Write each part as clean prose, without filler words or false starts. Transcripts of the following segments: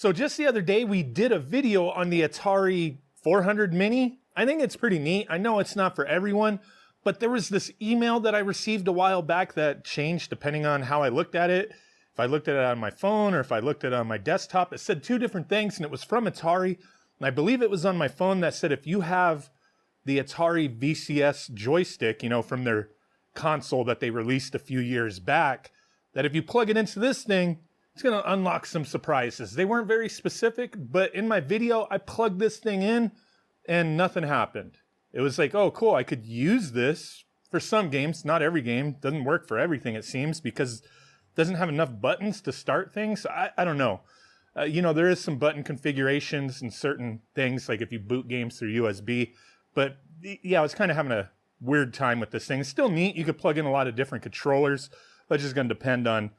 So just the other day, we did a video on the Atari 400 Mini. I think it's pretty neat. I know it's not for everyone, but there was this email that I received a while back that changed depending on how I looked at it. If I looked at it on my phone or if I looked at it on my desktop, it said two different things, and it was from Atari. And I believe it was on my phone that said if you have the Atari VCS joystick, you know, from their console that they released a few years back, that if you plug it into this thing, it's going to unlock some surprises. They weren't very specific, but in my video, I plugged this thing in and nothing happened. It was like, oh, cool, I could use this for some games. Not every game. Doesn't work for everything, it seems, because it doesn't have enough buttons to start things. I don't know. You know, there is some button configurations and certain things, like if you boot games through USB. But yeah, I was kind of having a weird time with this thing. It's still neat. You could plug in a lot of different controllers, but it's just going to depend on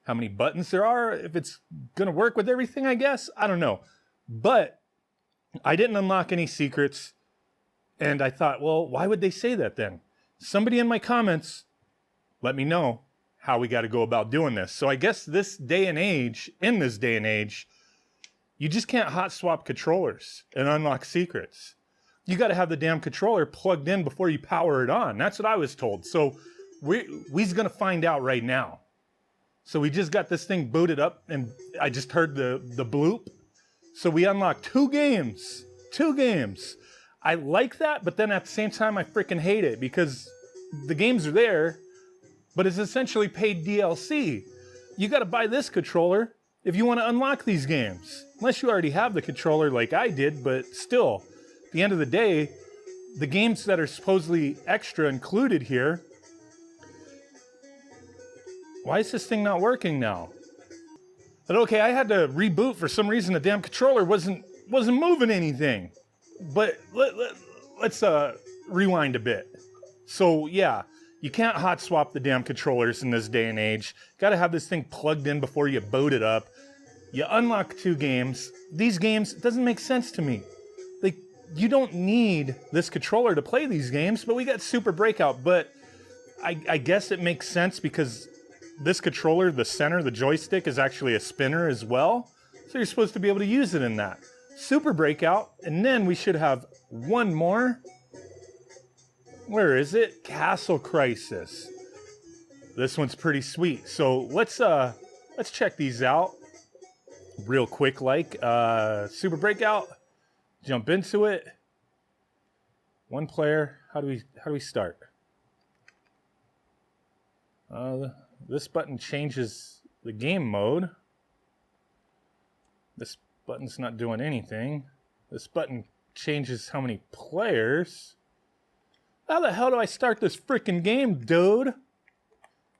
how many buttons there are, if it's going to work with everything, I guess. I don't know. But I didn't unlock any secrets. And I thought, well, why would they say that then? Somebody in my comments, let me know how we got to go about doing this. So I guess in this day and age, you just can't hot swap controllers and unlock secrets. You got to have the damn controller plugged in before you power it on. That's what I was told. So we's going to find out right now. So we just got this thing booted up and I just heard the bloop. So we unlocked two games. I like that, but then at the same time, I freaking hate it because the games are there, but it's essentially paid DLC. You got to buy this controller if you want to unlock these games. Unless you already have the controller like I did, but still, at the end of the day, the games that are supposedly extra included here. Why is this thing not working now? But okay, I had to reboot for some reason. The damn controller wasn't moving anything. But let's rewind a bit. So yeah, you can't hot swap the damn controllers in this day and age. Got to have this thing plugged in before you boot it up. You unlock two games. These games, it doesn't make sense to me. Like, you don't need this controller to play these games, but we got Super Breakout. But I guess it makes sense because this controller, the center, the joystick, is actually a spinner as well. So you're supposed to be able to use it in that. Super Breakout, and then we should have one more. Where is it? Castle Crisis. This one's pretty sweet. So let's check these out real quick. Like Super Breakout, jump into it. One player. How do we start? This button changes the game mode. This button's not doing anything. This button changes how many players. How the hell do I start this freaking game, dude?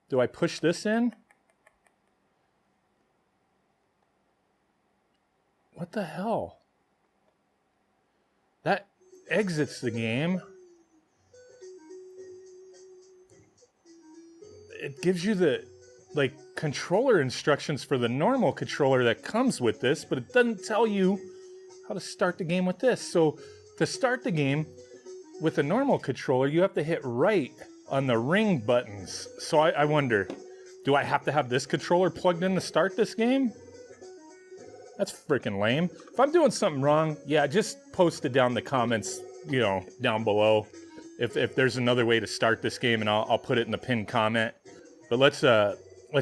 Do I push this in? What the hell? That exits the game. It gives you the controller instructions for the normal controller that comes with this, but it doesn't tell you how to start the game with this. So to start the game with a normal controller, you have to hit right on the ring buttons. So I wonder, do I have to have this controller plugged in to start this game? That's freaking lame. If I'm doing something wrong, yeah, just post it down in the comments, you know, down below. If there's another way to start this game, and I'll put it in the pinned comment. But let's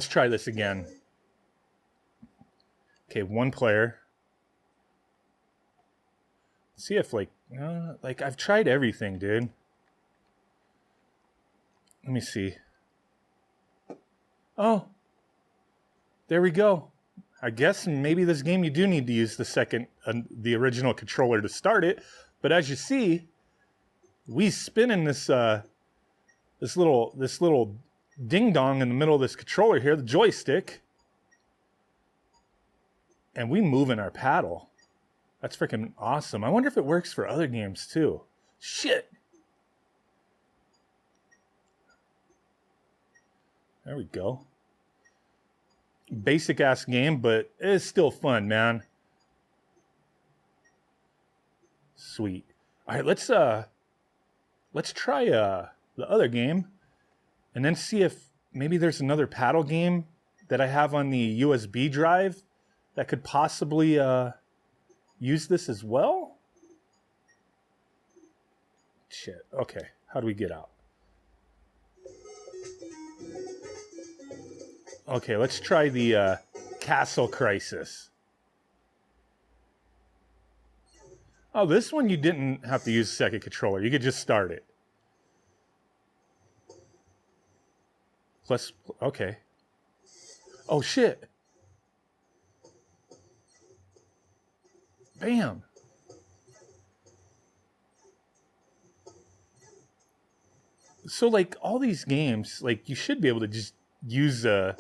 try this again. Okay, one player. See if I've tried everything, dude. Let me see. Oh, there we go. I guess maybe this game you do need to use the original controller to start it. But as you see, we spinning this little ding dong in the middle of this controller here, the joystick, and we moving our paddle. That's freaking awesome. I wonder if it works for other games too. Shit. There we go. Basic ass game, but it's still fun, man. Sweet. All right, let's try the other game, and then see if maybe there's another paddle game that I have on the USB drive that could possibly use this as well? Shit. Okay. How do we get out? Okay, let's try the Castle Crisis. Oh, this one you didn't have to use a second controller. You could just start it. Plus, okay. Oh, shit. Bam. So, like, all these games, like, you should be able to just use, or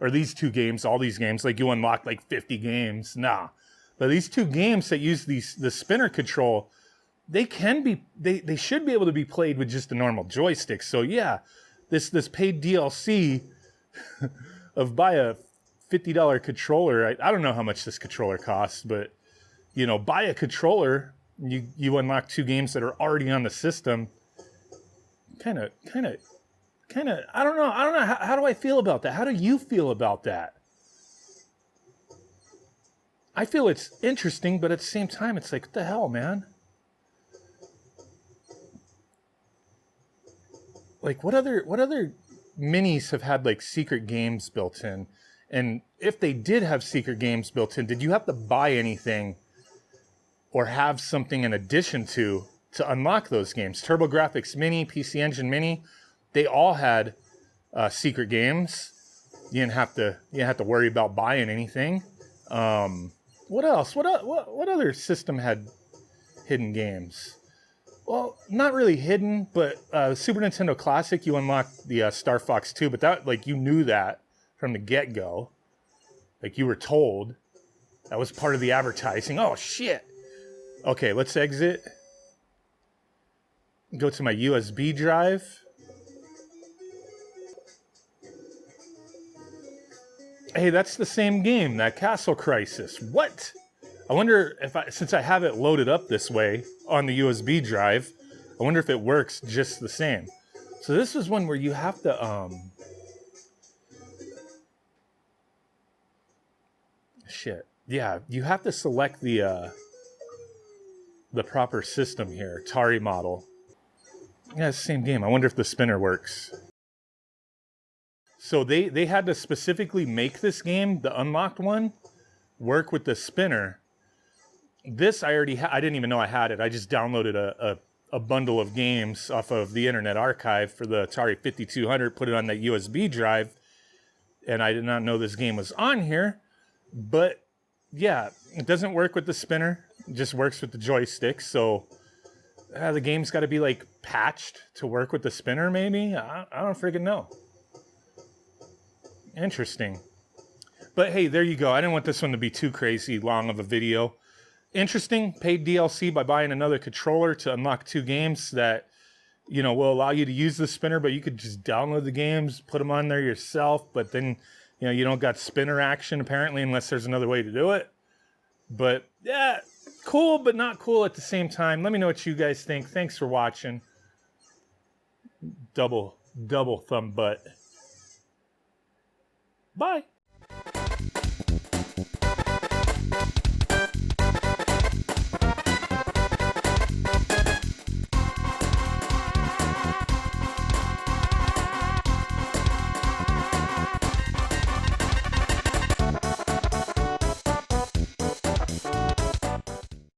these two games, all these games, like, you unlock, like, 50 games. Nah. But these two games that use the spinner control, they can be, they should be able to be played with just a normal joystick. So, yeah, this paid DLC of buy a $50 controller. I don't know how much this controller costs, but, you know, buy a controller, you unlock two games that are already on the system. Kind of, I don't know. How do I feel about that? How do you feel about that? I feel it's interesting, but at the same time, it's like, what the hell, man? Like, what other minis have had, like, secret games built in? And if they did have secret games built in, did you have to buy anything or have something in addition to unlock those games? TurboGrafx Mini, PC Engine Mini, they all had secret games. You didn't have to worry about buying anything. What else? What other system had hidden games? Well, not really hidden, but Super Nintendo Classic, you unlocked the Star Fox 2, but that, like, you knew that from the get-go. Like, you were told. That was part of the advertising. Oh, shit. Okay, let's exit. Go to my USB drive. Hey, that's the same game, that Castle Crisis. What? I wonder if since I have it loaded up this way on the USB drive, I wonder if it works just the same. So this is one where you have to, shit. Yeah, you have to select the proper system here, Atari model. Yeah, it's the same game. I wonder if the spinner works. So they had to specifically make this game, the unlocked one, work with the spinner. This I already I didn't even know I had it. I just downloaded a bundle of games off of the Internet Archive for the Atari 5200, put it on that USB drive, and I did not know this game was on here. But yeah, it doesn't work with the spinner. It just works with the joystick. So the game's got to be, like, patched to work with the spinner, maybe? I don't freaking know. Interesting. But hey, there you go. I didn't want this one to be too crazy long of a video. Interesting. Paid DLC by buying another controller to unlock two games that, you know, will allow you to use the spinner, but you could just download the games, put them on there yourself, but then, you know, you don't got spinner action apparently unless there's another way to do it. But yeah, cool, but not cool at the same time. Let me know what you guys think. Thanks for watching. Double thumb butt. Bye.